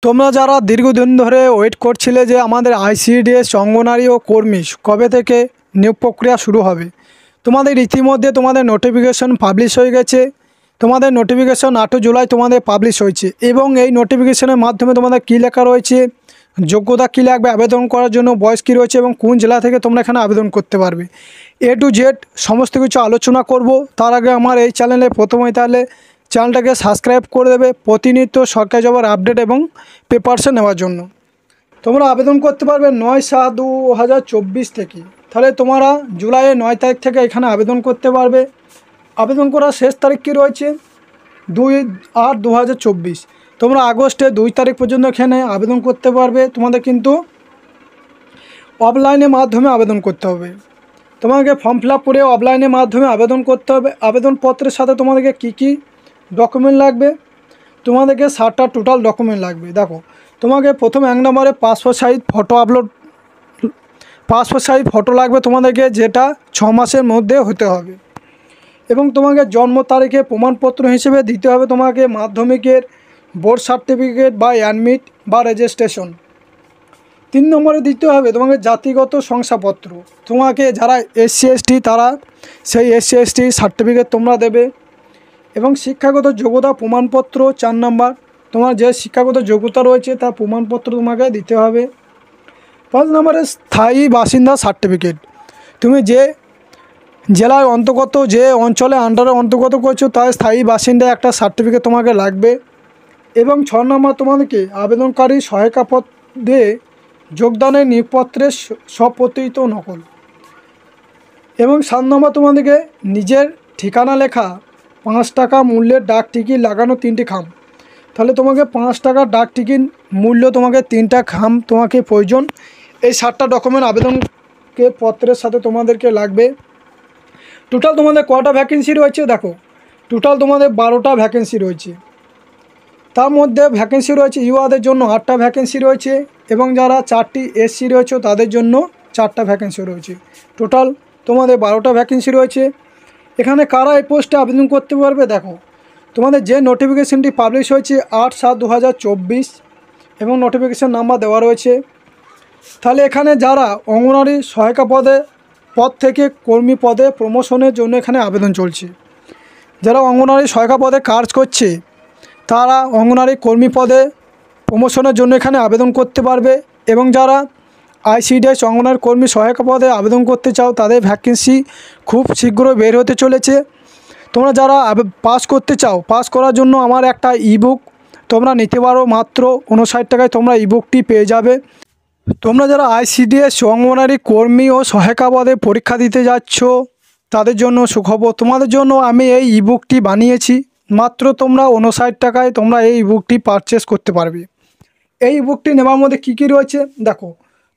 তোমরা যারা দীর্ঘদিন ধরে ওয়েট করছিলে যে আমাদের আইসিডিএস অঙ্গনারী ও কর্মী কবে থেকে নিয়োগ প্রক্রিয়া শুরু হবে, তোমাদের ইতিমধ্যে তোমাদের নোটিফিকেশন পাবলিশ হয়ে গেছে। তোমাদের নোটিফিকেশন 8 জুলাই তোমাদের পাবলিশ হয়েছে এবং এই নোটিফিকেশনের মাধ্যমে তোমাদের কী লেখা রয়েছে, যোগ্যতা কী লাগবে আবেদন করার জন্য, বয়স কী রয়েছে এবং কোন জেলা থেকে তোমরা এখানে আবেদন করতে পারবে, A to Z সমস্ত কিছু আলোচনা করব। তার আগে আমার এই চ্যানেলে প্রথমেই তাহলে চ্যানেলটাকে সাবস্ক্রাইব করে দেবে প্রতিনিয়ত সরকারি জবের আপডেট এবং পেপারসে নেওয়ার জন্য। তোমরা আবেদন করতে পারবে 9/7/2024 থেকে। তাহলে তোমরা জুলাইয়ের 9 তারিখ থেকে এখানে আবেদন করতে পারবে। আবেদন করার শেষ তারিখ কী রয়েছে 2/8/2024। তোমরা আগস্টের 2 তারিখ পর্যন্ত এখানে আবেদন করতে পারবে। তোমাদের কিন্তু অফলাইনের মাধ্যমে আবেদন করতে হবে। তোমাকে ফর্ম ফিল আপ করে অফলাইনের মাধ্যমে আবেদন করতে হবে। আবেদনপত্রের সাথে তোমাদেরকে কী কী ডকুমেন্ট লাগবে, তোমাদেরকে 7টা টোটাল ডকুমেন্ট লাগবে। দেখো, তোমাকে প্রথমে 1 নম্বরে পাসপোর্ট সাইজ ফটো লাগবে তোমাদেরকে, যেটা 6 মাসের মধ্যে হতে হবে। এবং তোমাকে জন্ম তারিখে প্রমাণপত্র হিসেবে দিতে হবে তোমাকে মাধ্যমিকের বোর্ড সার্টিফিকেট বা অ্যাডমিট বা রেজিস্ট্রেশন। 3 নম্বরে দিতে হবে তোমাকে জাতিগত শংসাপত্র। তোমাকে যারা SC/ST তারা সেই SC/ST সার্টিফিকেট তোমরা দেবে। এবং শিক্ষাগত যোগ্যতা প্রমাণপত্র 4 নম্বর, তোমার যে শিক্ষাগত যোগ্যতা রয়েছে তার প্রমাণপত্র তোমাকে দিতে হবে। 5 নম্বরে স্থায়ী বাসিন্দা সার্টিফিকেট। তুমি যে জেলার অন্তর্গত, যে অঞ্চলে আন্ডারে অন্তর্গত করছো তার স্থায়ী বাসিন্দা একটা সার্টিফিকেট তোমাকে লাগবে। এবং 6 নম্বর তোমাদেরকে আবেদনকারী সহায়িকা পদে যোগদানের নিয়োগপত্রের স্বপ্রত্যয়িত নকল। এবং 7 নম্বর তোমাদেরকে নিজের ঠিকানা লেখা 5 টাকা মূল্যের ডাক টিকিট লাগানো 3টি খাম। তাহলে তোমাকে 5 টাকার ডাক টিকিট মূল্য তোমাকে 3টা খাম তোমাকে প্রয়োজন। এই 7টা ডকুমেন্ট আবেদনকে পত্রের সাথে তোমাদেরকে লাগবে। টোটাল তোমাদের কটা ভ্যাকেন্সি রয়েছে দেখো, টোটাল তোমাদের 12টা ভ্যাকেন্সি রয়েছে। তার মধ্যে ভ্যাকেন্সি রয়েছে ইউআদের জন্য 8টা ভ্যাকেন্সি রয়েছে এবং যারা 4টি SC রয়েছে তাদের জন্য 4টা ভ্যাকেন্সি রয়েছে। টোটাল তোমাদের 12টা ভ্যাকেন্সি রয়েছে। এখানে কারা এই পোস্টে আবেদন করতে পারবে দেখো, তোমাদের যে নোটিফিকেশানটি পাবলিশ হয়েছে 8/7/2024 এবং নোটিফিকেশান নাম্বার দেওয়া রয়েছে। তাহলে এখানে যারা অঙ্গনারী সহায়িকা পদ থেকে কর্মী পদে প্রমোশনের জন্য এখানে আবেদন চলছে। যারা অঙ্গনারী সহায়িকা পদে কাজ করছে তারা অঙ্গনারী কর্মী পদে প্রমোশনের জন্য এখানে আবেদন করতে পারবে। এবং যারা আইসিডিএস অঙ্গনারী কর্মী সহায়িকা পদে আবেদন করতে চাও তাদের ভ্যাকেন্সি খুব শীঘ্রই বের হতে চলেছে। তোমরা যারা পাস করতে চাও, পাস করার জন্য আমার একটা ইবুক তোমরা নিতে পারো, মাত্র 59 টাকায় তোমরা ইবুকটি পেয়ে যাবে। তোমরা যারা আইসিডিএস অঙ্গনারী কর্মী ও সহায়িকা পদে পরীক্ষা দিতে যাচ্ছ তাদের জন্য সুখবর, তোমাদের জন্য আমি এই ইবুকটি বানিয়েছি। মাত্র তোমরা 59 টাকায় তোমরা এই ইবুকটি পারচেস করতে পারবে। এই ইবুকটি নেওয়ার মধ্যে কী কী রয়েছে দেখো,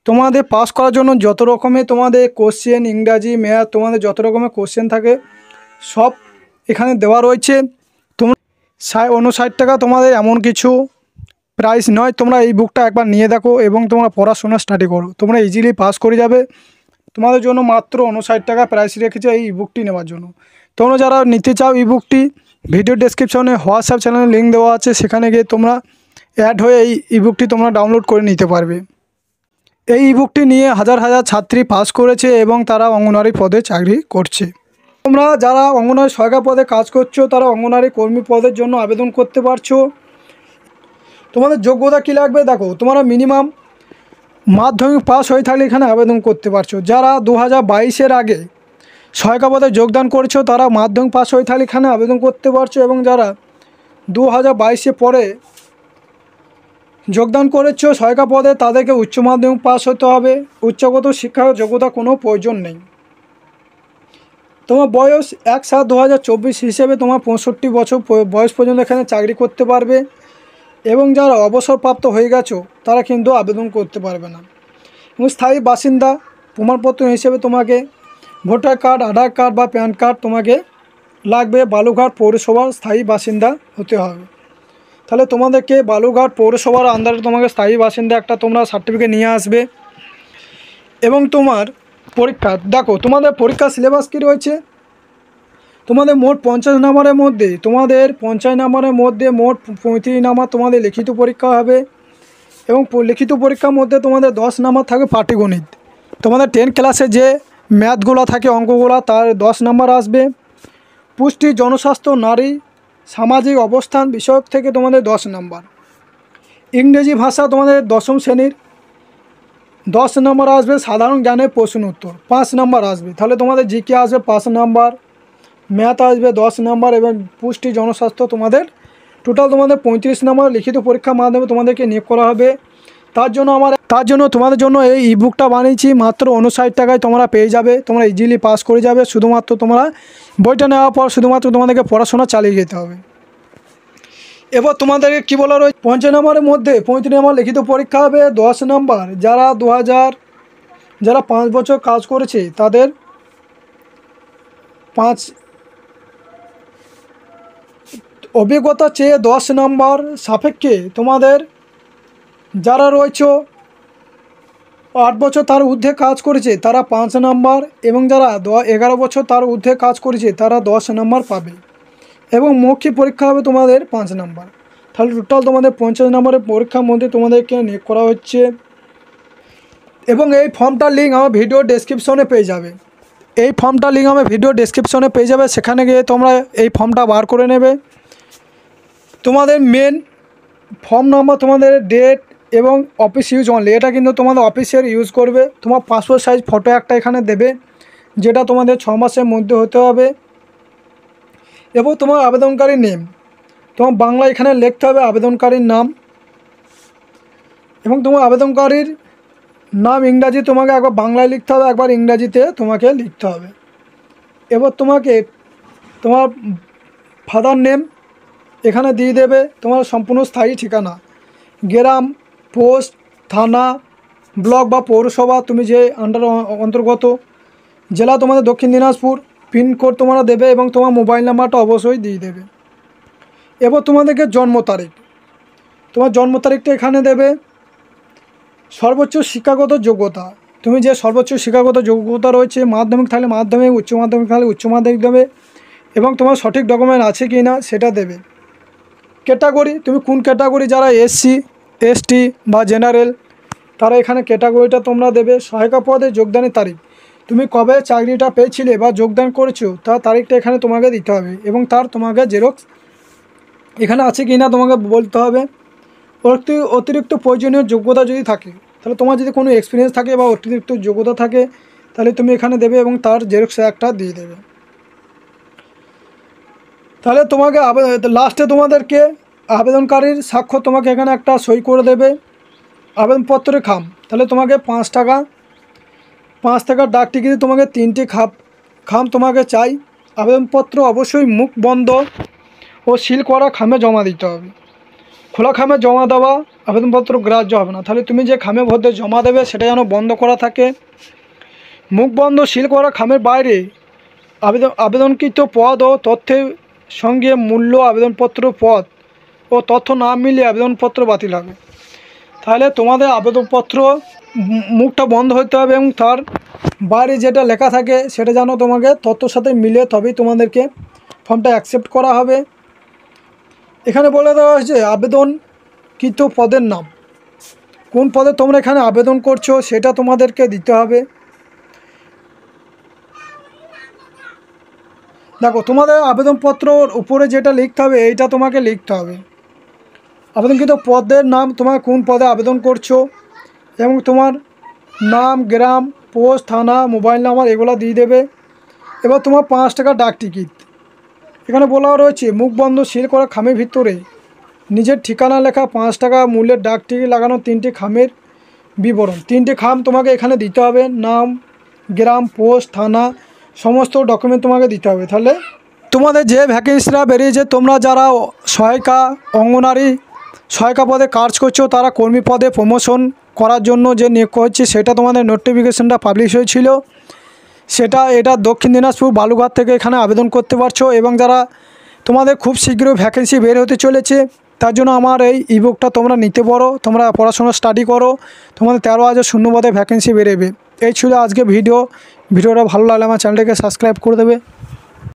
তোমাদের পাস করার জন্য যত রকমের তোমাদের কোশ্চেন, ইংরাজি, ম্যাথ, তোমাদের যত রকমের কোশ্চেন থাকে সব এখানে দেওয়া রয়েছে। তোমরা 59 টাকা তোমাদের এমন কিছু প্রাইস নয়। তোমরা এই বুকটা একবার নিয়ে দেখো এবং তোমরা পড়াশোনা স্টাডি করো, তোমরা ইজিলি পাস করে যাবে। তোমাদের জন্য মাত্র 59 টাকা প্রাইস রেখেছে এই ইবুকটি নেওয়ার জন্য। তোমরা যারা নিতে চাও ইবুকটি, ভিডিও ডেসক্রিপশনে হোয়াটসঅ্যাপ চ্যানেলের লিঙ্ক দেওয়া আছে, সেখানে গিয়ে তোমরা অ্যাড হয়ে এই ইবুকটি তোমরা ডাউনলোড করে নিতে পারবে। এই ইবুকটি নিয়ে হাজার হাজার ছাত্রী পাস করেছে এবং তারা অঙ্গনওয়াড়ি পদে চাকরি করছে। তোমরা যারা অঙ্গনওয়াড়ি সহায়িকা পদে কাজ করছো তারা অঙ্গনওয়াড়ি কর্মী পদের জন্য আবেদন করতে পারছো। তোমাদের যোগ্যতা কী লাগবে দেখো, তোমরা মিনিমাম মাধ্যমিক পাস হয়ে থাকলে এখানে আবেদন করতে পারছো। যারা 2022-এর আগে সহায়িকা পদে যোগদান করেছো তারা মাধ্যমিক পাস হয়ে থাকলে এখানে আবেদন করতে পারছো। এবং যারা 2022-এ পরে যোগদান করেছো সহায়িকা পদে তাদেরকে উচ্চ মাধ্যমিক পাস হতে হবে। উচ্চগত শিক্ষা যোগ্যতা কোনো প্রয়োজন নেই। তোমার বয়স 1/7/2024 হিসেবে তোমার 65 বছর বয়স পর্যন্ত এখানে চাকরি করতে পারবে। এবং যারা অবসরপ্রাপ্ত হয়ে গেছো তারা কিন্তু আবেদন করতে পারবে না। এবং স্থায়ী বাসিন্দা প্রমাণপত্র হিসেবে তোমাকে ভোটার কার্ড, আধার কার্ড বা প্যান কার্ড তোমাকে লাগবে। বালুরঘাট পৌরসভার স্থায়ী বাসিন্দা হতে হবে। তাহলে তোমাদেরকে বালুরঘাট পৌরসভার আন্ডারে তোমাকে স্থায়ী বাসিন্দা একটা তোমরা সার্টিফিকেট নিয়ে আসবে। এবং তোমার পরীক্ষা দেখো, তোমাদের পরীক্ষা সিলেবাস কী রয়েছে, তোমাদের মোট 50 নম্বরের মধ্যে মোট 35 নম্বর তোমাদের লিখিত পরীক্ষা হবে। এবং লিখিত পরীক্ষার মধ্যে তোমাদের 10 নম্বর থাকবে পাটিগণিত। তোমাদের 10 ক্লাসে যে ম্যাথগুলো থাকে অঙ্কগুলো তার 10 নম্বর আসবে। পুষ্টি, জনস্বাস্থ্য, নারী সামাজিক অবস্থান বিষয়ক থেকে তোমাদের 10 নম্বর। ইংরেজি ভাষা তোমাদের 10ম শ্রেণীর 10 নম্বর আসবে। সাধারণ জ্ঞানের প্রশ্ন উত্তর 5 নম্বর আসবে। তাহলে তোমাদের জিকে আসবে 5 নম্বর, ম্যাথ আসবে 10 নম্বর এবং পুষ্টি জনস্বাস্থ্য তোমাদের টোটাল তোমাদের 35 নম্বর লিখিত পরীক্ষার মাধ্যমে তোমাদেরকে নিয়োগ করা হবে। তার জন্য তোমাদের জন্য এই ইবুকটা বানিয়েছি, মাত্র 59 টাকায় তোমরা পেয়ে যাবে। তোমরা ইজিলি পাস করে যাবে। শুধুমাত্র তোমরা বইটা নেওয়ার পর শুধুমাত্র তোমাদেরকে পড়াশোনা চালিয়ে যেতে হবে। এবার তোমাদেরকে কী বলা রয়েছে, 50 নম্বরের মধ্যে 35 নম্বর লিখিত পরীক্ষা হবে। 10 নম্বর যারা 5 বছর কাজ করেছে তাদের 5 অভিজ্ঞতা চেয়ে 10 নম্বর সাপেক্ষে তোমাদের যারা রয়েছে 8 বছর তার ঊর্ধ্বে কাজ করেছে তারা 5 নম্বর এবং যারা 11 বছর তার ঊর্ধ্বে কাজ করেছে তারা 10 নম্বর পাবে এবং মৌখিক পরীক্ষা হবে তোমাদের 5 নম্বর। তাহলে টোটাল তোমাদের 50 নম্বরের পরীক্ষার মধ্যে তোমাদেরকে নিয়োগ করা হচ্ছে। এবং এই ফর্মটার লিঙ্ক আমার ভিডিও ডেসক্রিপশনে পেয়ে যাবে। সেখানে গিয়ে তোমরা এই ফর্মটা বার করে নেবে। তোমাদের মেন ফর্ম নাম্বার, তোমাদের ডেট এবং অফিস ইউজ অনলি, এটা কিন্তু তোমাদের অফিসের ইউজ করবে। তোমার পাসপোর্ট সাইজ ফটো একটা এখানে দেবে, যেটা তোমাদের 6 মাসের মধ্যে হতে হবে। এবং তোমার আবেদনকারীর নেম তোমার বাংলা এখানে লিখতে হবে, আবেদনকারীর নাম। এবং তোমার আবেদনকারীর নাম ইংরাজি তোমাকে একবার বাংলায় লিখতে হবে, একবার ইংরাজিতে তোমাকে লিখতে হবে। এবার তোমাকে তোমার ফাদার নেম এখানে দিয়ে দেবে, তোমার সম্পূর্ণ স্থায়ী ঠিকানা, গ্রাম, পোস্ট, থানা, ব্লক বা পৌরসভা তুমি যে অন্তর্গত, জেলা তোমাদের দক্ষিণ দিনাজপুর, পিনকোড তোমরা দেবে এবং তোমার মোবাইল নাম্বারটা অবশ্যই দিয়ে দেবে। এবার তোমাদেরকে জন্ম তারিখটা এখানে দেবে। সর্বোচ্চ শিক্ষাগত যোগ্যতা, তুমি যে সর্বোচ্চ শিক্ষাগত যোগ্যতা রয়েছে, মাধ্যমিক থাকলে মাধ্যমিক, উচ্চ মাধ্যমিক থাকলে উচ্চ মাধ্যমিক দেবে এবং তোমার সঠিক ডকুমেন্ট আছে কি না সেটা দেবে। ক্যাটাগরি, তুমি কোন ক্যাটাগরি, যারা এসসি, এসটি বা জেনারেল তারা এখানে ক্যাটাগরিটা তোমরা দেবে। সহায়িকা পদে যোগদানের তারিখ, তুমি কবে চাকরিটা পেয়েছিলে বা যোগদান করেছো তার তারিখটা এখানে তোমাকে দিতে হবে এবং তার তোমাকে জেরক্স এখানে আছে কি না তোমাকে বলতে হবে। অতিরিক্ত প্রয়োজনীয় যোগ্যতা যদি থাকে, তাহলে তোমার যদি কোনো এক্সপিরিয়েন্স থাকে বা অতিরিক্ত যোগ্যতা থাকে তাহলে তুমি এখানে দেবে এবং তার জেরক্স একটা দিয়ে দেবে। তাহলে তোমাকে লাস্টে তোমাদেরকে আবেদনকারীর স্বাক্ষর তোমাকে এখানে একটা সই করে দেবে। আবেদনপত্রের খাম, তাহলে তোমাকে 5 টাকার ডাক টিকিটে তোমাকে 3টি খাম তোমাকে চাই। আবেদনপত্র অবশ্যই মুখ বন্ধ ও সিল করা খামে জমা দিতে হবে। খোলা খামে জমা দেওয়া আবেদনপত্র গ্রাহ্য হবে না। তাহলে তুমি যে খামে ভরে জমা দেবে সেটা যেন বন্ধ করা থাকে। মুখ বন্ধ সিল করা খামের বাইরে আবেদনকৃত পদ ও তথ্যের সঙ্গে মূল্য, আবেদনপত্র পদ ও তথ্য না মিলিয়ে আবেদনপত্র বাতিল হবে। তাহলে তোমাদের আবেদনপত্র মুখটা বন্ধ হতে হবে এবং তার বাইরে যেটা লেখা থাকে সেটা যেন তোমাকে তথ্যর সাথে মিলে তবেই তোমাদেরকে ফর্মটা অ্যাকসেপ্ট করা হবে। এখানে বলে দেওয়া হয়েছে আবেদনকৃত পদের নাম, কোন পদে তোমরা এখানে আবেদন করছো সেটা তোমাদেরকে দিতে হবে। দেখো তোমাদের আবেদনপত্রর উপরে যেটা লিখতে হবে এইটা তোমাকে লিখতে হবে। আবেদনকৃত পদের নাম, তোমার কোন পদে আবেদন করছো এবং তোমার নাম, গ্রাম, পোস্ট, থানা, মোবাইল নাম্বার এগুলো দিয়ে দেবে। এবার তোমার 5 টাকা ডাক টিকিট, এখানে বলা রয়েছে মুখ বন্ধ সিল করা খামের ভিতরে নিজের ঠিকানা লেখা 5 টাকা মূল্যের ডাক টিকিট লাগানো 3টি খামের বিবরণ। 3টি খাম তোমাকে এখানে দিতে হবে, নাম, গ্রাম, পোস্ট, থানা সমস্ত ডকুমেন্ট তোমাকে দিতে হবে। তাহলে তোমাদের যে ভ্যাকেন্সিটা বেরিয়েছে, তোমরা যারা সহায়িকা, অঙ্গনারী সহায়িকা পদে কাজ করছো তারা কর্মী পদে প্রমোশন করার জন্য যে নিয়োগ হচ্ছে সেটা তোমাদের নোটিফিকেশনটা পাবলিশ হয়েছিল, এটা দক্ষিণ দিনাজপুর বালুঘাট থেকে এখানে আবেদন করতে পারছো। এবং যারা তোমাদের খুব শীঘ্রই ভ্যাকেন্সি বের হতে চলেছে তার জন্য আমার এই ইবুকটা তোমরা নিতে পারো, তোমরা পড়াশোনা স্টাডি করো, তোমাদের 13,000 শূন্য পদে ভ্যাকেন্সি বেরোবে। এই ছিল আজকে ভিডিওটা ভালো লাগলে আমার চ্যানেলটাকে সাবস্ক্রাইব করে দেবে।